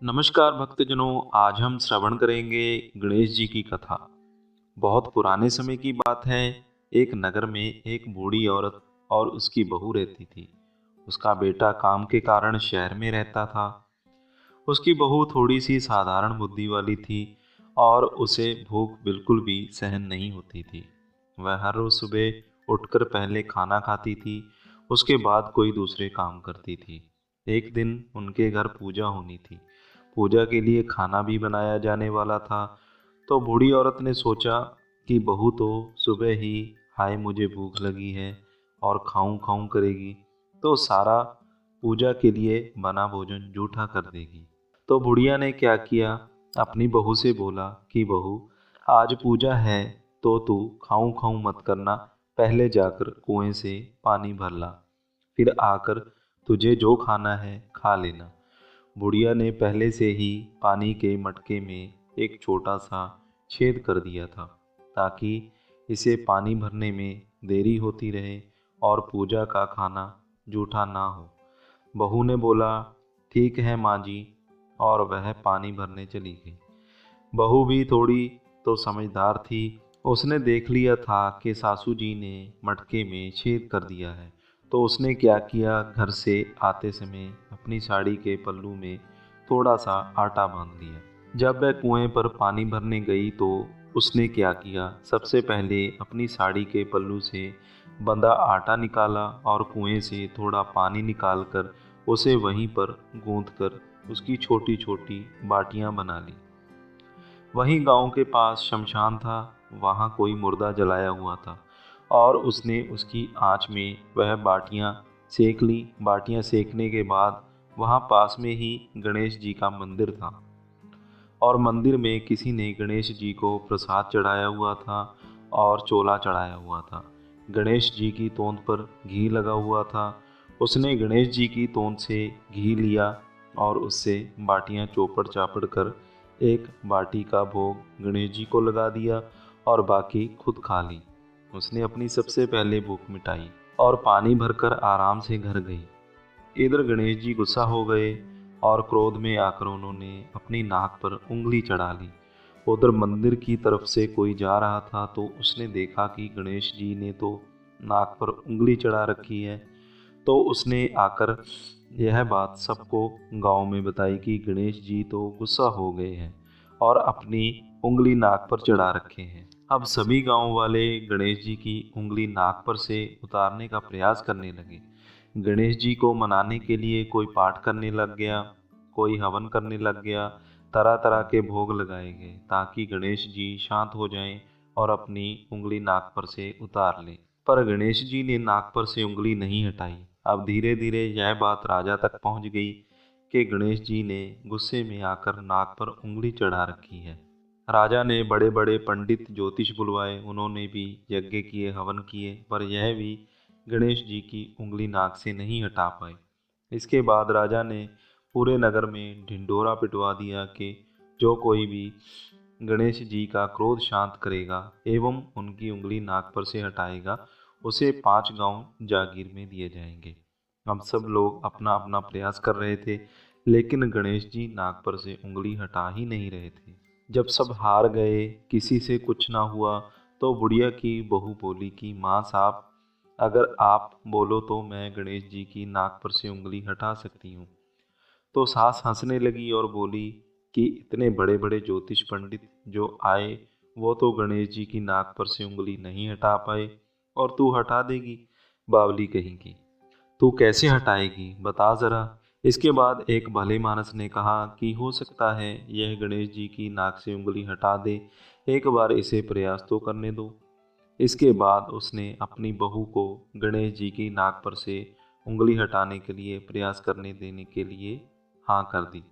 नमस्कार भक्तजनों, आज हम श्रवण करेंगे गणेश जी की कथा। बहुत पुराने समय की बात है। एक नगर में एक बूढ़ी औरत और उसकी बहू रहती थी। उसका बेटा काम के कारण शहर में रहता था। उसकी बहू थोड़ी सी साधारण बुद्धि वाली थी और उसे भूख बिल्कुल भी सहन नहीं होती थी। वह हर रोज सुबह उठकर पहले खाना खाती थी, उसके बाद कोई दूसरे काम करती थी। एक दिन उनके घर पूजा होनी थी। पूजा के लिए खाना भी बनाया जाने वाला था। तो बूढ़ी औरत ने सोचा कि बहू तो सुबह ही हाय मुझे भूख लगी है और खाऊं खाऊं करेगी, तो सारा पूजा के लिए बना भोजन जूठा कर देगी। तो बुढ़िया ने क्या किया, अपनी बहू से बोला कि बहू, आज पूजा है तो तू खाऊं खाऊं मत करना, पहले जाकर कुएं से पानी भर ला, फिर आकर तुझे जो खाना है खा लेना। बुढ़िया ने पहले से ही पानी के मटके में एक छोटा सा छेद कर दिया था, ताकि इसे पानी भरने में देरी होती रहे और पूजा का खाना जूठा ना हो। बहू ने बोला, ठीक है माँ जी, और वह पानी भरने चली गई। बहू भी थोड़ी तो समझदार थी। उसने देख लिया था कि सासू जी ने मटके में छेद कर दिया है। तो उसने क्या किया, घर से आते समय अपनी साड़ी के पल्लू में थोड़ा सा आटा बांध लिया। जब वह कुएं पर पानी भरने गई तो उसने क्या किया, सबसे पहले अपनी साड़ी के पल्लू से बंधा आटा निकाला और कुएं से थोड़ा पानी निकालकर उसे वहीं पर गूंथ कर उसकी छोटी छोटी बाटियां बना ली। वहीं गांव के पास शमशान था, वहां कोई मुर्दा जलाया हुआ था और उसने उसकी आंच में वह बाटियां सेक ली। बाटियां सेकने के बाद वहां पास में ही गणेश जी का मंदिर था और मंदिर में किसी ने गणेश जी को प्रसाद चढ़ाया हुआ था और चोला चढ़ाया हुआ था। गणेश जी की तोंद पर घी लगा हुआ था। उसने गणेश जी की तोंद से घी लिया और उससे बाटियां चौपड़ चापड़ कर एक बाटी का भोग गणेश जी को लगा दिया और बाकी खुद खा ली। उसने अपनी सबसे पहले भूख मिटाई और पानी भरकर आराम से घर गई। इधर गणेश जी गुस्सा हो गए और क्रोध में आकर उन्होंने अपनी नाक पर उंगली चढ़ा ली। उधर मंदिर की तरफ से कोई जा रहा था तो उसने देखा कि गणेश जी ने तो नाक पर उंगली चढ़ा रखी है। तो उसने आकर यह बात सबको गांव में बताई कि गणेश जी तो गुस्सा हो गए हैं और अपनी उंगली नाक पर चढ़ा रखे हैं। अब सभी गांव वाले गणेश जी की उंगली नाक पर से उतारने का प्रयास करने लगे। गणेश जी को मनाने के लिए कोई पाठ करने लग गया, कोई हवन करने लग गया। तरह तरह के भोग लगाए गए ताकि गणेश जी शांत हो जाएं और अपनी उंगली नाक पर से उतार लें। पर गणेश जी ने नाक पर से उंगली नहीं हटाई। अब धीरे धीरे यह बात राजा तक पहुंच गई कि गणेश जी ने गुस्से में आकर नाक पर उंगली चढ़ा रखी है। राजा ने बड़े बड़े पंडित ज्योतिष बुलवाए, उन्होंने भी यज्ञ किए, हवन किए, पर यह भी गणेश जी की उंगली नाक से नहीं हटा पाए। इसके बाद राजा ने पूरे नगर में ढिंढोरा पिटवा दिया कि जो कोई भी गणेश जी का क्रोध शांत करेगा एवं उनकी उंगली नाक पर से हटाएगा, उसे 5 गांव जागीर में दिए जाएंगे। हम सब लोग अपना अपना प्रयास कर रहे थे, लेकिन गणेश जी नाक पर से उंगली हटा ही नहीं रहे थे। जब सब हार गए, किसी से कुछ ना हुआ, तो बुढ़िया की बहू बोली कि माँ साहब, अगर आप बोलो तो मैं गणेश जी की नाक पर से उंगली हटा सकती हूँ। तो सास हंसने लगी और बोली कि इतने बड़े बड़े ज्योतिष पंडित जो आए, वो तो गणेश जी की नाक पर से उंगली नहीं हटा पाए और तू हटा देगी, बावली कहेगी। तू कैसे हटाएगी, बता जरा। इसके बाद एक भले मानस ने कहा कि हो सकता है यह गणेश जी की नाक से उंगली हटा दे, एक बार इसे प्रयास तो करने दो। इसके बाद उसने अपनी बहू को गणेश जी की नाक पर से उंगली हटाने के लिए प्रयास करने देने के लिए हाँ कर दी।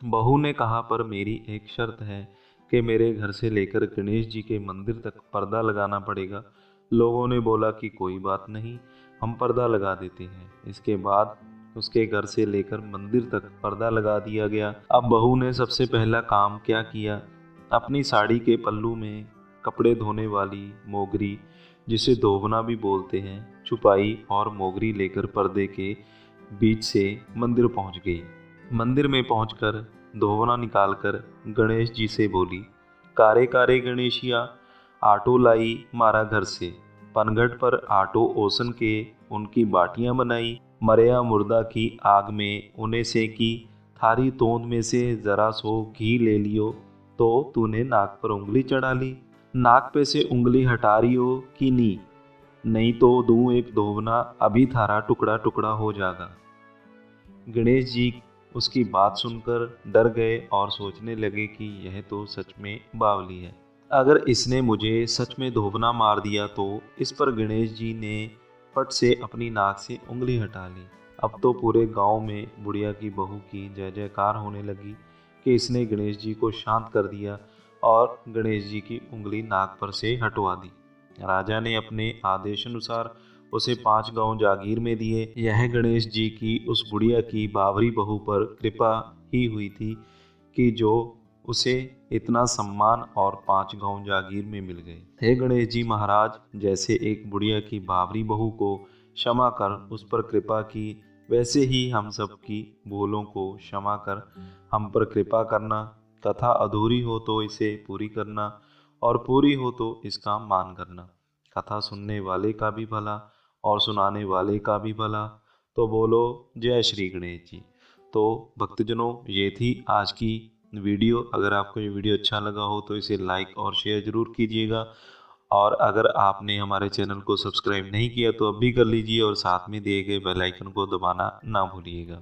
बहू ने कहा, पर मेरी एक शर्त है कि मेरे घर से लेकर गणेश जी के मंदिर तक पर्दा लगाना पड़ेगा। लोगों ने बोला कि कोई बात नहीं, हम पर्दा लगा देते हैं। इसके बाद उसके घर से लेकर मंदिर तक पर्दा लगा दिया गया। अब बहू ने सबसे पहला काम क्या किया, अपनी साड़ी के पल्लू में कपड़े धोने वाली मोगरी, जिसे धोबना भी बोलते हैं, छुपाई और मोगरी लेकर पर्दे के बीच से मंदिर पहुंच गई। मंदिर में पहुंचकर धोवना निकालकर गणेश जी से बोली, कारे कारे गणेशिया, आटो लाई मारा घर से। पनघट पर आटो ओसन के उनकी बाटियां बनाई, मरया मुर्दा की आग में उन्हें सेकी। थारी तोंद में से जरा सो घी ले लियो, तो तूने नाक पर उंगली चढ़ा ली। नाक पे से उंगली हटा रियो कि नी, नहीं तो दूं एक धोवना, अभी थारा टुकड़ा टुकड़ा हो जाएगा। गणेश जी उसकी बात सुनकर डर गए और सोचने लगे कि यह तो सच में बावली है। अगर इसने मुझे सच में धोबना मार दिया तो। इस पर गणेश जी ने फट से अपनी नाक से उंगली हटा ली। अब तो पूरे गांव में बुढ़िया की बहू की जय जयकार होने लगी कि इसने गणेश जी को शांत कर दिया और गणेश जी की उंगली नाक पर से हटवा दी। राजा ने अपने आदेशानुसार उसे 5 गांव जागीर में दिए। यह गणेश जी की उस बुढ़िया की बावरी बहू पर कृपा ही हुई थी कि जो उसे इतना सम्मान और 5 गांव जागीर में मिल गए। हे गणेश जी महाराज, जैसे एक बुढ़िया की बावरी बहू को क्षमा कर उस पर कृपा की, वैसे ही हम सब की भूलों को क्षमा कर हम पर कृपा करना। कथा अधूरी हो तो इसे पूरी करना, और पूरी हो तो इसका मान करना। कथा सुनने वाले का भी भला और सुनाने वाले का भी भला। तो बोलो जय श्री गणेश जी। तो भक्तजनों, ये थी आज की वीडियो। अगर आपको ये वीडियो अच्छा लगा हो तो इसे लाइक और शेयर ज़रूर कीजिएगा, और अगर आपने हमारे चैनल को सब्सक्राइब नहीं किया तो अब भी कर लीजिए, और साथ में दिए गए बेल आइकन को दबाना ना भूलिएगा।